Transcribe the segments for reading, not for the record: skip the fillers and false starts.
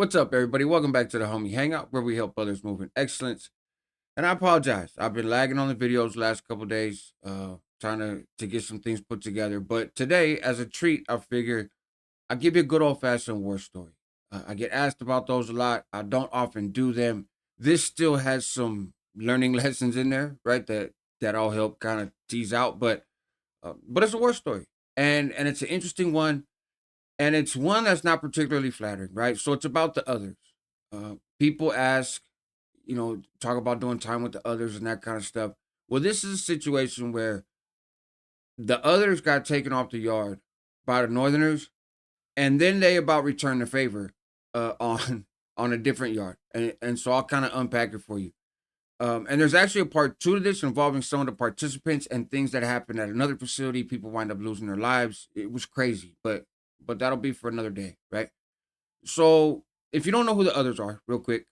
What's up, everybody? Welcome back to the Homie Hangout, where we help others move in excellence. And I apologize. I've been lagging on the videos the last couple days, trying to get some things put together. But today, as a treat, I figured I'll give you a good old fashioned war story. I get asked about those a lot. I don't often do them. This still has some learning lessons in there, right? That I'll help kind of tease out. But it's a war story, and it's an interesting one, and it's one that's not particularly flattering, right? So it's about the others. People ask, talk about doing time with the others and that kind of stuff. Well, this is a situation where the others got taken off the yard by the Northerners, and then they about return the favor on on a different yard, and so I'll kind of unpack it for you. And there's actually a part two to this involving some of the participants and things that happened at another facility. People wind up losing their lives. It was crazy, but that'll be for another day, right? So if you don't know who the others are, real quick,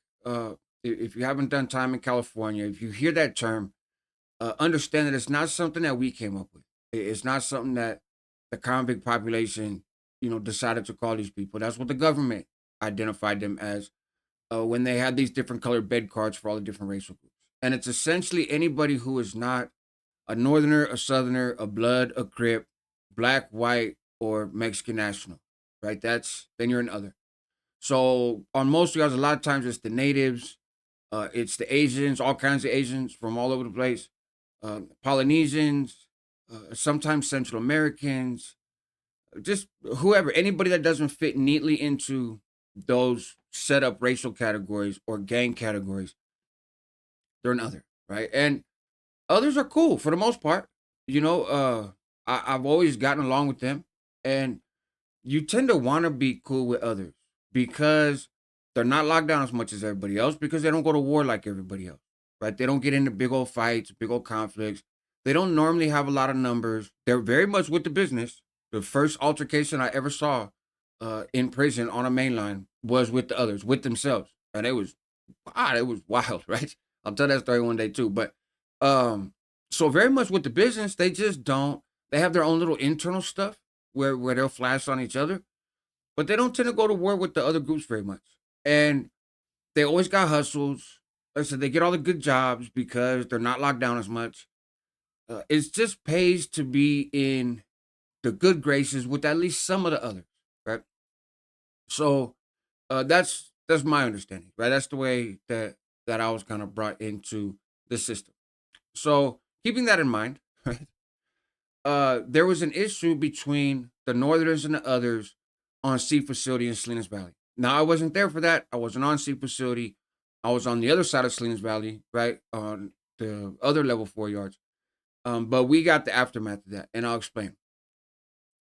if you haven't done time in California, if you hear that term, understand that it's not something that we came up with. It's not something that the convict population, decided to call these people. That's what the government identified them as when they had these different colored bed cards for all the different racial groups. And it's essentially anybody who is not a Northerner, a Southerner, a Blood, a Crip, Black, White, or Mexican national, right? Then you're an other. So on most yards, a lot of times it's the natives, it's the Asians, all kinds of Asians from all over the place, Polynesians, sometimes Central Americans, just whoever, anybody that doesn't fit neatly into those set up racial categories or gang categories, they're an other, right? And others are cool for the most part. I've always gotten along with them, and you tend to want to be cool with others because they're not locked down as much as everybody else because they don't go to war like everybody else, right? They don't get into big old fights, big old conflicts. They don't normally have a lot of numbers. They're very much with the business. The first altercation I ever saw in prison on a main line was with the others, with themselves, and it was wild, right? I'll tell that story one day too. But so very much with the business, they just don't. They have their own little internal stuff where they'll flash on each other, but they don't tend to go to war with the other groups very much. And they always got hustles. Like I said, they get all the good jobs because they're not locked down as much. It just pays to be in the good graces with at least some of the others, right? So that's my understanding, right? That's the way that I was kind of brought into the system. So keeping that in mind, right? There was an issue between the Northerners and the others on C facility in Salinas Valley. Now I wasn't there for that. I wasn't on C facility. I was on the other side of Salinas Valley, right on the other level 4 yards. But we got the aftermath of that, and I'll explain.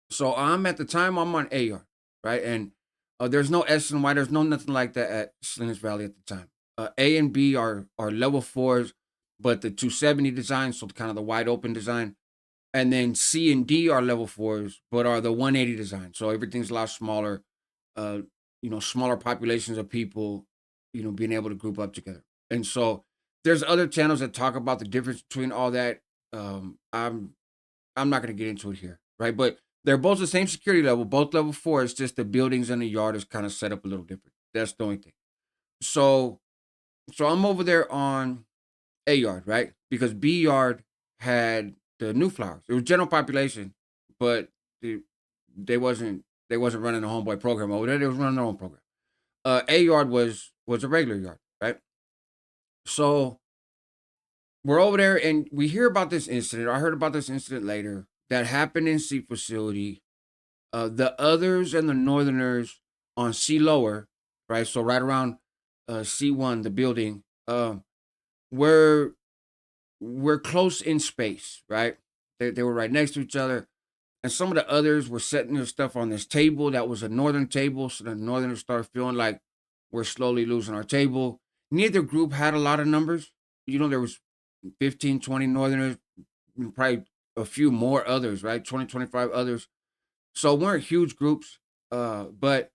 So I'm at the time I'm on A yard, right, and there's no S and Y. There's no nothing like that at Salinas Valley at the time. A and B are level fours, but the 270 design, so kind of the wide open design, and then C and D are level fours, but are the 180 design. So everything's a lot smaller. Uh, smaller populations of people, being able to group up together. And so there's other channels that talk about the difference between all that. I'm not going to get into it here, right? But they're both the same security level, both level four. It's just the buildings and the yard is kind of set up a little different. That's the only thing. So so I'm over there on A yard, right? Because B yard had the new flowers. It was general population, but they, they wasn't running a homeboy program over there. They was running their own program. A yard was a regular yard, right? So we're over there and we hear about this incident. I heard about this incident later that happened in C facility. The others and the Northerners on C lower, right? So right around C1, the building, were were close in space, right? They were right next to each other. And some of the others were setting their stuff on this table that was a northern table. So the Northerners started feeling like we're slowly losing our table. Neither group had a lot of numbers. There was 15, 20 Northerners, probably a few more others, right? 20, 25 others. So weren't huge groups, but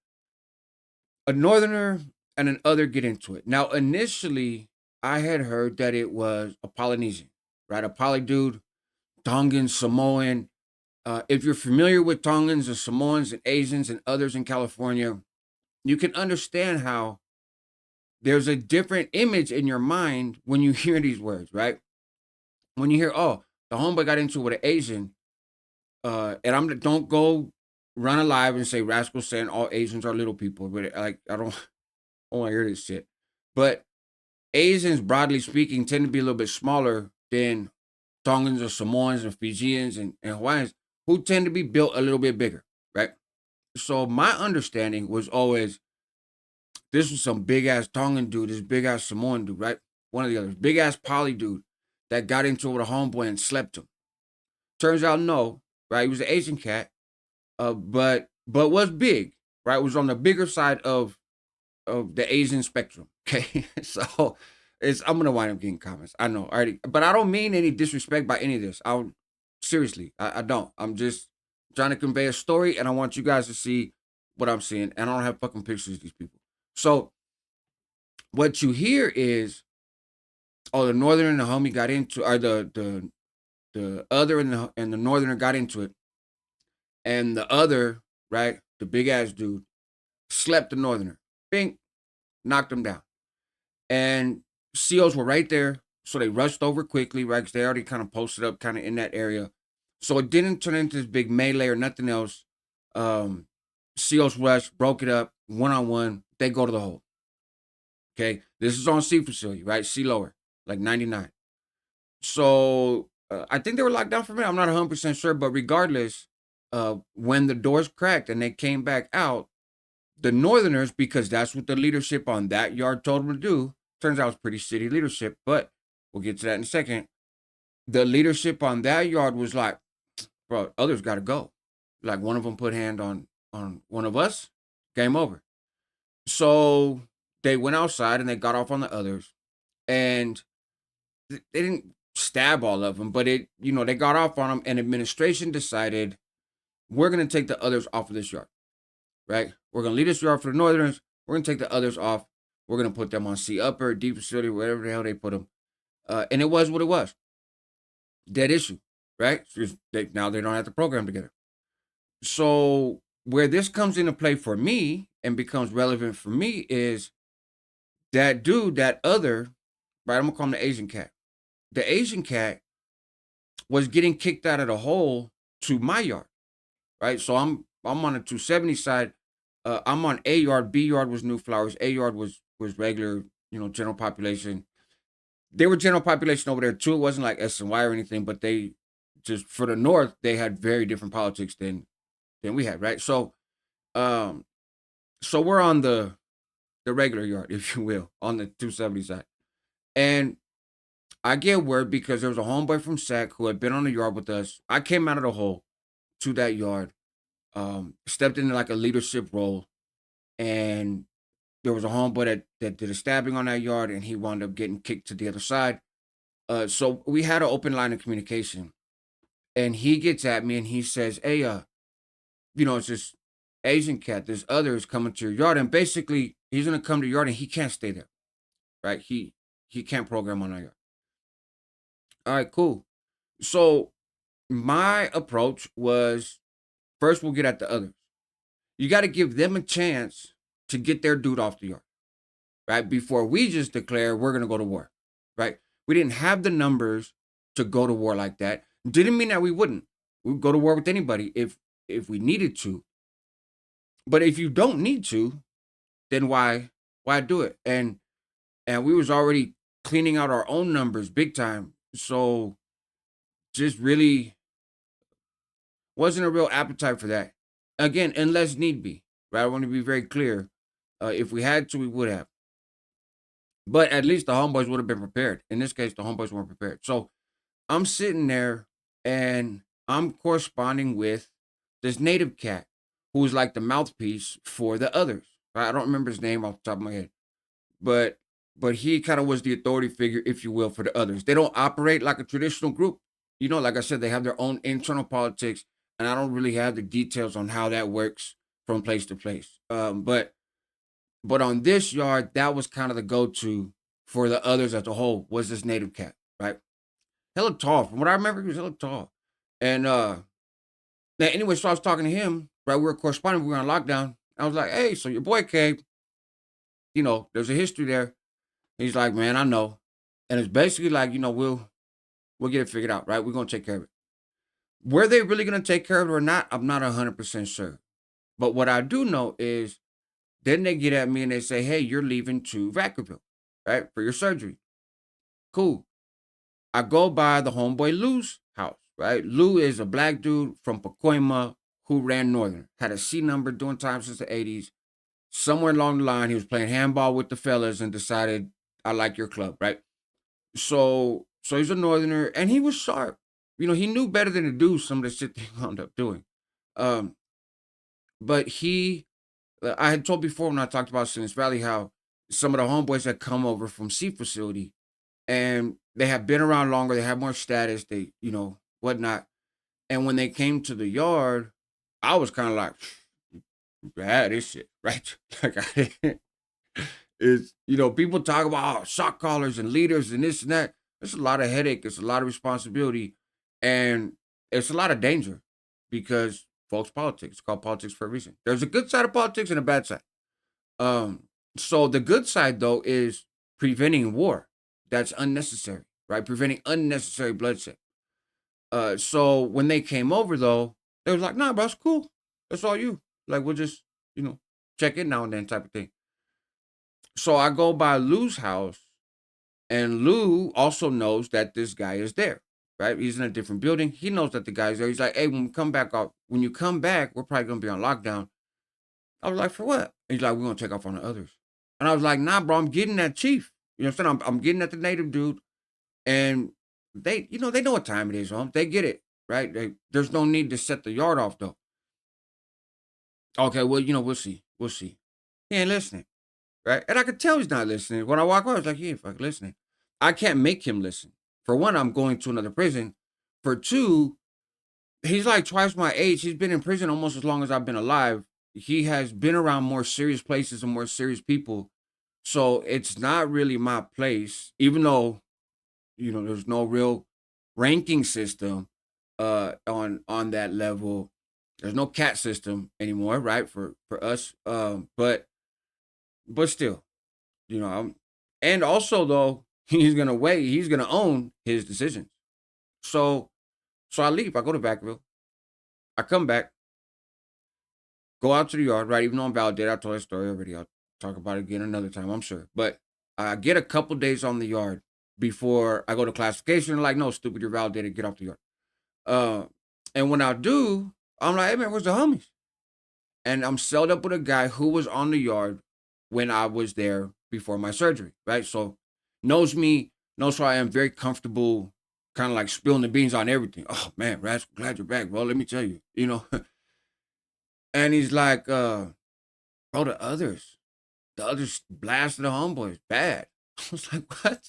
a Northerner and an other get into it. Now, initially, I had heard that it was a Polynesian, right? A Poly dude, Tongan, Samoan. If you're familiar with Tongans and Samoans and Asians and others in California, you can understand how there's a different image in your mind when you hear these words, right? When you hear, oh, the homeboy got into it with an Asian, and don't go run alive and say Rascal saying all Asians are little people, but like I don't want to hear this shit. But Asians, broadly speaking, tend to be a little bit smaller than Tongans or Samoans and Fijians and Hawaiians, who tend to be built a little bit bigger, right? So my understanding was always this was some big ass Tongan dude, this big ass Samoan dude, right? One of the others, big ass poly dude that got into it with a homeboy and slept him. Turns out no, right? He was an Asian cat, but was big, right? Was on the bigger side of the Asian spectrum. Okay, so I'm gonna wind up getting comments. I know already, but I don't mean any disrespect by any of this. Seriously, I don't. I'm just trying to convey a story, and I want you guys to see what I'm seeing. And I don't have fucking pictures of these people. So what you hear is, oh, the northerner and the homie got into, or the other and the northerner got into it, and the other, right, the big ass dude slept the northerner, bing, knocked him down. And COs were right there. So they rushed over quickly, right? Because they already kind of posted up kind of in that area. So it didn't turn into this big melee or nothing else. COs rushed, broke it up, one-on-one. They go to the hole. Okay? This is on C facility, right? C lower, like 99. So I think they were locked down for a minute. I'm not 100% sure. But regardless, when the doors cracked and they came back out, the northerners, because that's what the leadership on that yard told them to do, turns out it's pretty shitty leadership, but we'll get to that in a second. The leadership on that yard was like, bro, others got to go. Like one of them put hand on one of us, game over. So they went outside and they got off on the others, and they didn't stab all of them, but they got off on them, and administration decided we're gonna take the others off of this yard, right? We're gonna leave this yard for the northerners. We're gonna take the others off. We're gonna put them on C upper, D facility, wherever the hell they put them. And it was what it was. Dead issue, right? Now they don't have the program together. So where this comes into play for me and becomes relevant for me is that dude, that other, right? I'm gonna call him the Asian cat. The Asian cat was getting kicked out of the hole to my yard, right? So I'm on the 270 side. I'm on A yard. B yard was New Flowers. A yard was regular, general population. They were general population over there too. It wasn't like S and Y or anything, but they just for the north they had very different politics than we had, right? So, so we're on the regular yard, if you will, on the 270 side, and I get word because there was a homeboy from SAC who had been on the yard with us. I came out of the hole to that yard, stepped into like a leadership role, and there was a homeboy that did a stabbing on that yard, and he wound up getting kicked to the other side. So we had an open line of communication, and he gets at me and he says, "Hey, it's this Asian cat. There's others coming to your yard, and basically he's gonna come to your yard and he can't stay there, right? He can't program on our yard." All right, cool. So my approach was first we'll get at the others. You got to give them a chance to get their dude off the yard, right? Before we just declare we're gonna go to war, right? We didn't have the numbers to go to war like that. Didn't mean that we wouldn't. We'd go to war with anybody if we needed to. But if you don't need to, then why do it? And we was already cleaning out our own numbers big time. So just really wasn't a real appetite for that. Again, unless need be, right? I want to be very clear. If we had to, we would have. But at least the homeboys would have been prepared. In this case, the homeboys weren't prepared. So I'm sitting there and I'm corresponding with this native cat who's like the mouthpiece for the others. Right? I don't remember his name off the top of my head, but he kind of was the authority figure, if you will, for the others. They don't operate like a traditional group. Like I said, they have their own internal politics, and I don't really have the details on how that works from place to place. But on this yard, that was kind of the go-to for the others as a whole was this native cat, right? Hella tall. From what I remember, he was hella tall. And now anyway, so I was talking to him, right? We were corresponding, we were on lockdown. I was like, hey, so your boy came, there's a history there. He's like, man, I know. And it's basically like, we'll get it figured out, right? We're gonna take care of it. Were they really gonna take care of it or not? I'm not 100% sure. But what I do know is then they get at me and they say, hey, you're leaving to Vacaville, right? For your surgery. Cool. I go by the homeboy Lou's house, right? Lou is a black dude from Pacoima who ran Northern, had a C number doing time since the 80s. Somewhere along the line, he was playing handball with the fellas and decided, I like your club, right? So he's a Northerner and he was sharp. He knew better than to do some of the shit they wound up doing. Um, but I had told before when I talked about Salinas Valley how some of the homeboys had come over from C facility and they have been around longer, they have more status, they, whatnot. And when they came to the yard, I was kind of like, bad this shit, right? Like people talk about shot callers and leaders and this and that. It's a lot of headache, it's a lot of responsibility, and it's a lot of danger because folks politics. It's called politics for a reason. There's a good side of politics and a bad side. Um, so the good side though is preventing war that's unnecessary, right? Preventing unnecessary bloodshed. So when they came over though, they was like, nah, bro, it's cool. That's all you. Like we'll just, check in now and then type of thing. So I go by Lou's house, and Lou also knows that this guy is there, right? He's in a different building. He knows that the guy's there. He's like, hey, when you come back, we're probably gonna be on lockdown. I was like, for what? He's like, we're gonna take off on the others. And I was like, nah, bro, I'm getting that chief. You know what I'm saying? I'm getting at the native dude. And they know what time it is, home. They get it, right? There's no need to set the yard off though. Okay, well, we'll see. We'll see. He ain't listening. Right? And I could tell he's not listening. When I walk away, I was like, he ain't fucking listening. I can't make him listen. For one, I'm going to another prison. For two, he's like twice my age. He's been in prison almost as long as I've been alive. He has been around more serious places and more serious people. So it's not really my place, even though, there's no real ranking system on that level. There's no cat system anymore, right? For us. But still, and also though, he's gonna own his decisions. So I leave, I go to Vacaville, I come back, go out to the yard, right? Even though I'm validated, I told that story already. I'll talk about it again another time, I'm sure. But I get a couple days on the yard before I go to classification. They're like, no, stupid, you're validated, get off the yard. Uh and when I do, I'm like, hey man, where's the homies? And I'm set up with a guy who was on the yard when I was there before my surgery, right? So knows me, knows who I am, very comfortable, kind of like spilling the beans on everything. Oh man, Raz, glad you're back, bro. Let me tell you, And he's like, bro, the others blasted the homeboys bad. I was like, what?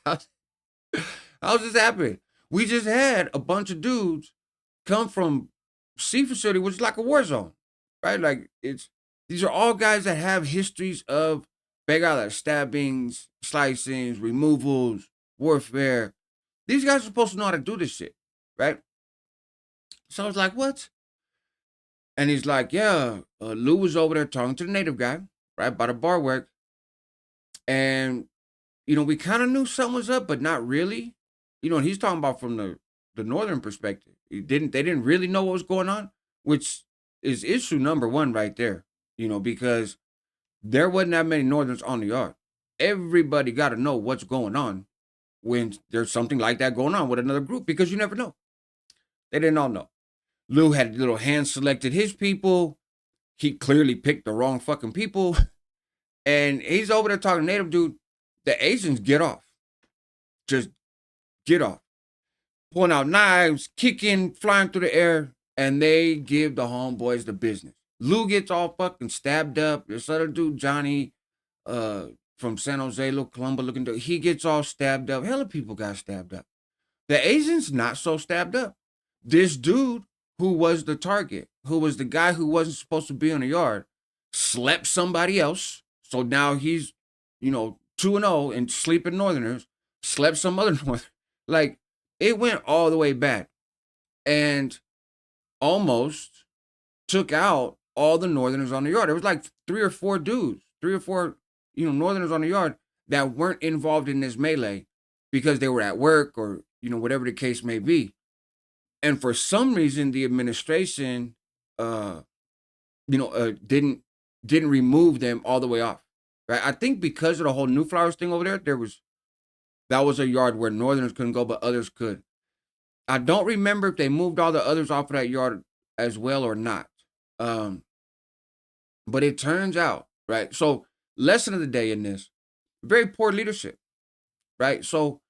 How, how's this happening? We just had a bunch of dudes come from C facility, which is like a war zone, right? Like these are all guys that have histories of big like stabbings, slicings, removals, warfare. These guys are supposed to know how to do this shit, right? So I was like, what? And he's like, yeah, Lou was over there talking to the native guy, right, by the bar work. And, we kind of knew something was up, but not really. And he's talking about from the northern perspective. They didn't really know what was going on, which is issue number one right there, because there wasn't that many northerns on the yard. Everybody got to know what's going on when there's something like that going on with another group, because you never know. They didn't all know. Lou had little hand selected his people. He clearly picked the wrong fucking people. And he's over there talking native dude. The Asians get off. Just get off. Pulling out knives, kicking, flying through the air, and they give the homeboys the business. Lou gets all fucking stabbed up. This other dude, Johnny, from San Jose, little Columba looking dude, he gets all stabbed up. Hella people got stabbed up. The Asians not so stabbed up. This dude who was the target, who was the guy who wasn't supposed to be in the yard, slept somebody else. So now he's, 2-0 and sleeping Northerners, slept some other Northern. Like, it went all the way back and almost took out all the Northerners on the yard. There was like 3 or 4 dudes, 3 or 4, Northerners on the yard that weren't involved in this melee because they were at work or, whatever the case may be. And for some reason, the administration, uh, didn't remove them all the way off. Right? I think because of the whole New Flowers thing over there, that was a yard where Northerners couldn't go, but others could. I don't remember if they moved all the others off of that yard as well or not. Um, but it turns out, right? So, lesson of the day in this, very poor leadership, right? So,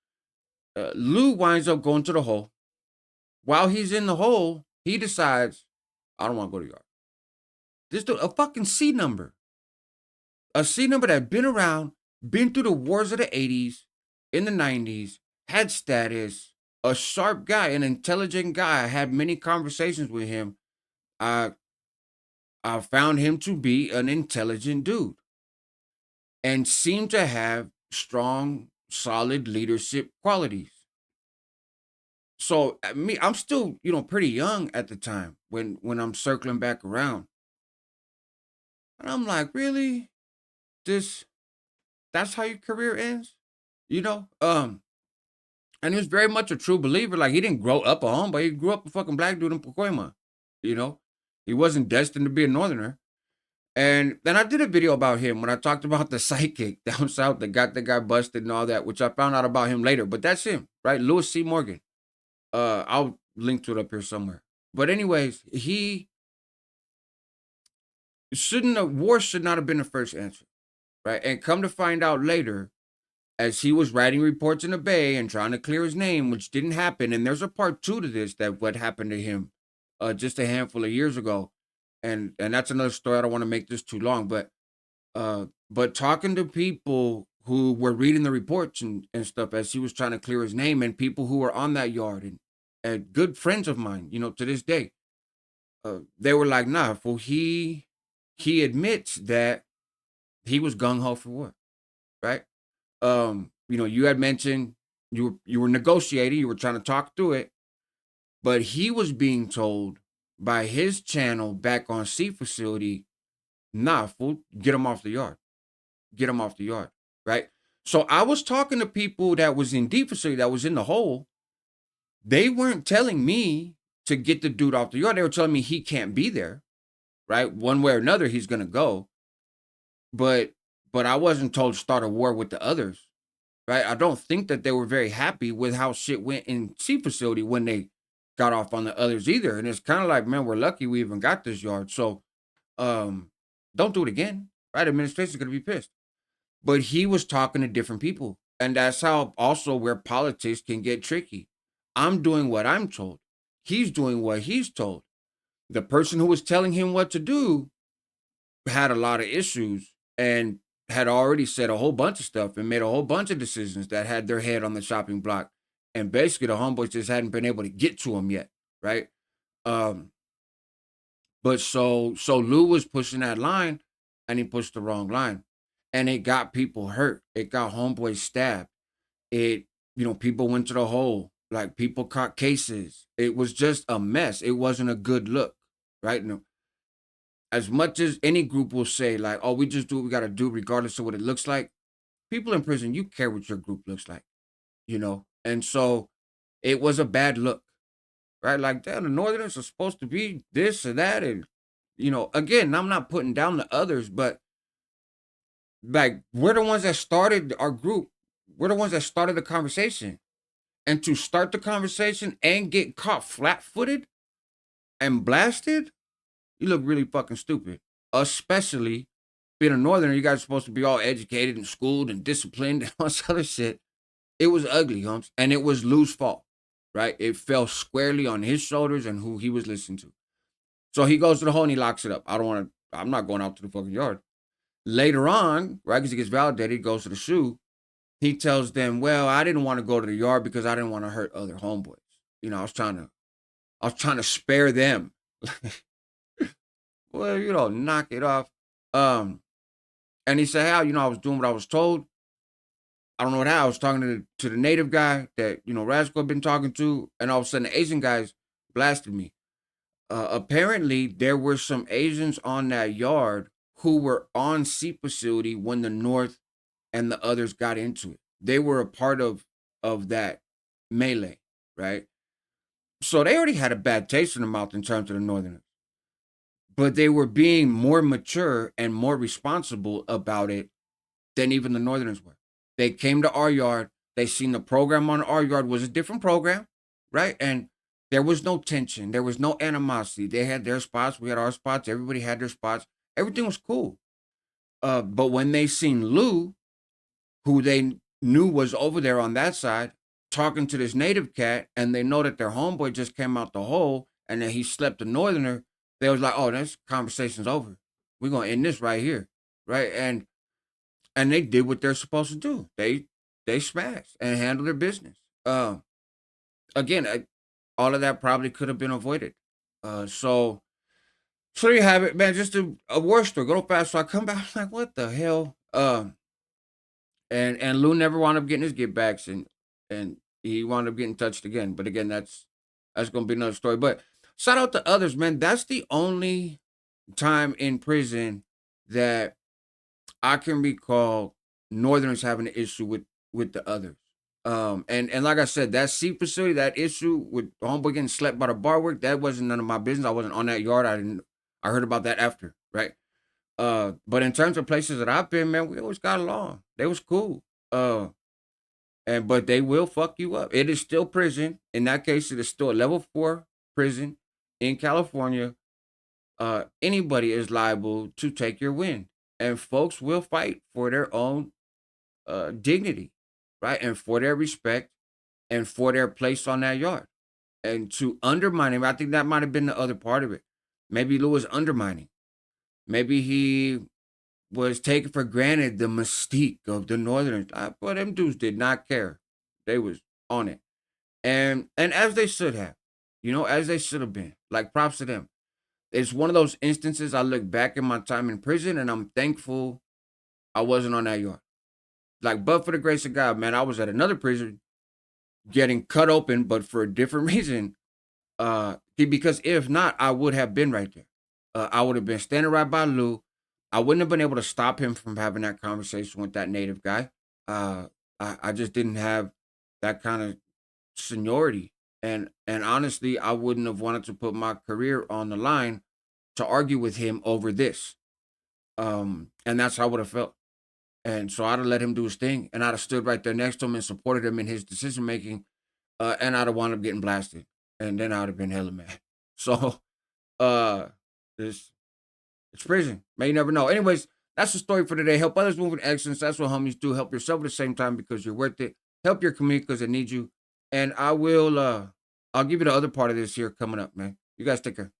Lou winds up going to the hole. While he's in the hole, he decides, I don't want to go to the yard. This dude, a fucking C number. A C number that had been around, been through the wars of the 80s, in the 90s, had status, a sharp guy, an intelligent guy. I had many conversations with him. I I found him to be an intelligent dude and seemed to have strong, solid leadership qualities. So I'm still, pretty young at the time when I'm circling back around. And I'm like, really? This that's how your career ends? You know? And he was very much a true believer. Like he didn't grow up a homeboy. He grew up a fucking black dude in Pacoima. You know? He wasn't destined to be a northerner. And then I did a video about him when I talked about the psychic down south that got the guy busted and all that, which I found out about him later. But that's him, right? Louis C. Morgan. I'll link to it up here somewhere. But anyways, he war should not have been the first answer, right? And come to find out later, as he was writing reports in the Bay and trying to clear his name, which didn't happen. And there's a part 2 to this, that what happened to him just a handful of years ago. And that's another story. I don't want to make this too long, but talking to people who were reading the reports and stuff as he was trying to clear his name, and people who were on that yard and good friends of mine, to this day, they were like, nah, fool, he admits that he was gung ho for war, right? You had mentioned you were negotiating, you were trying to talk through it, but he was being told by his channel back on C facility, nah, fool, get him off the yard. Get him off the yard, right? So I was talking to people that was in D facility, that was in the hole. They weren't telling me to get the dude off the yard. They were telling me he can't be there, right? One way or another, he's gonna go. But I wasn't told to start a war with the others, right? I don't think that they were very happy with how shit went in C facility when they got off on the others either. And it's kind of like, man, we're lucky we even got this yard. So don't do it again, right? Administration's gonna be pissed. But he was talking to different people. And that's how also where politics can get tricky. I'm doing what I'm told. He's doing what he's told. The person who was telling him what to do had a lot of issues and had already said a whole bunch of stuff and made a whole bunch of decisions that had their head on the chopping block. And basically the homeboys just hadn't been able to get to him yet, right? Um, but so Lou was pushing that line and he pushed the wrong line. And it got people hurt. It got homeboys stabbed. People went to the hole. Like people caught cases. It was just a mess. It wasn't a good look, right? No. As much as any group will say, like, oh, we just do what we got to do regardless of what it looks like. People in prison, you care what your group looks like, And so it was a bad look, right? Like, damn, the Northerners are supposed to be this or that. And, again, I'm not putting down the others, but like we're the ones that started our group. We're the ones that started the conversation. And to start the conversation and get caught flat-footed and blasted, you look really fucking stupid. Especially being a northerner, you guys are supposed to be all educated and schooled and disciplined and all this other shit. It was ugly, Humps. And it was Lou's fault, right? It fell squarely on his shoulders and who he was listening to. So he goes to the hole and he locks it up. I'm not going out to the fucking yard. Later on, right, because he gets validated, he goes to the shoe. He tells them, well, I didn't want to go to the yard because I didn't want to hurt other homeboys. I was trying to spare them. Well, knock it off. And he said, how, I was doing what I was told. I don't know how. I was talking to the native guy that, Rascal had been talking to, and all of a sudden the Asian guys blasted me. Apparently there were some Asians on that yard who were on C facility when the North and the others got into it. They were a part of that melee, right? So they already had a bad taste in their mouth in terms of the Northerners, but they were being more mature and more responsible about it than even the Northerners were. They came to our yard. They seen the program on our yard was a different program, right? And there was no tension. There was no animosity. They had their spots. We had our spots. Everybody had their spots. Everything was cool. But when they seen Lou, who they knew was over there on that side, talking to this native cat, and they know that their homeboy just came out the hole and that he slept a Northerner, they was like, "Oh, this conversation's over. We're gonna end this right here, right?" And they did what they're supposed to do. They smashed and handled their business. Again, all of that probably could have been avoided. So there you have it, man. Just a war story. Go fast. So I come back, I'm like, what the hell? And Lou never wound up getting his get backs, and he wound up getting touched again. But again, that's gonna be another story. But shout out to others, man. That's the only time in prison that I can recall Northerners having an issue with the others. And like I said, that C facility, that issue with homeboy getting slept by the bar work, that wasn't none of my business. I wasn't on that yard. I heard about that after, right? But in terms of places that I've been, man, we always got along. They was cool. But they will fuck you up. It is still prison. In that case, it is still a level 4 prison in California. Anybody is liable to take your win. And folks will fight for their own dignity, right? And for their respect and for their place on that yard. And to undermine him, I think that might have been the other part of it. Maybe Lou was undermining. Maybe he was taking for granted the mystique of the Northerners. But them dudes did not care. They was on it. And as they should have, as they should have been. Like props to them. It's one of those instances I look back in my time in prison and I'm thankful I wasn't on that yard. Like, but for the grace of God, man, I was at another prison getting cut open, but for a different reason. Because if not, I would have been right there. I would have been standing right by Lou. I wouldn't have been able to stop him from having that conversation with that native guy. I just didn't have that kind of seniority. And honestly, I wouldn't have wanted to put my career on the line to argue with him over this. And that's how I would have felt. And so I'd have let him do his thing, and I'd have stood right there next to him and supported him in his decision making, and I'd have wound up getting blasted, and then I'd have been hella mad. So, uh, it's it's prison. May you never know. Anyways, that's the story for today. Help others move in excellence. That's what homies do. Help yourself at the same time because you're worth it. Help your community because they need you. And I'll give you the other part of this here coming up, man. You guys take care.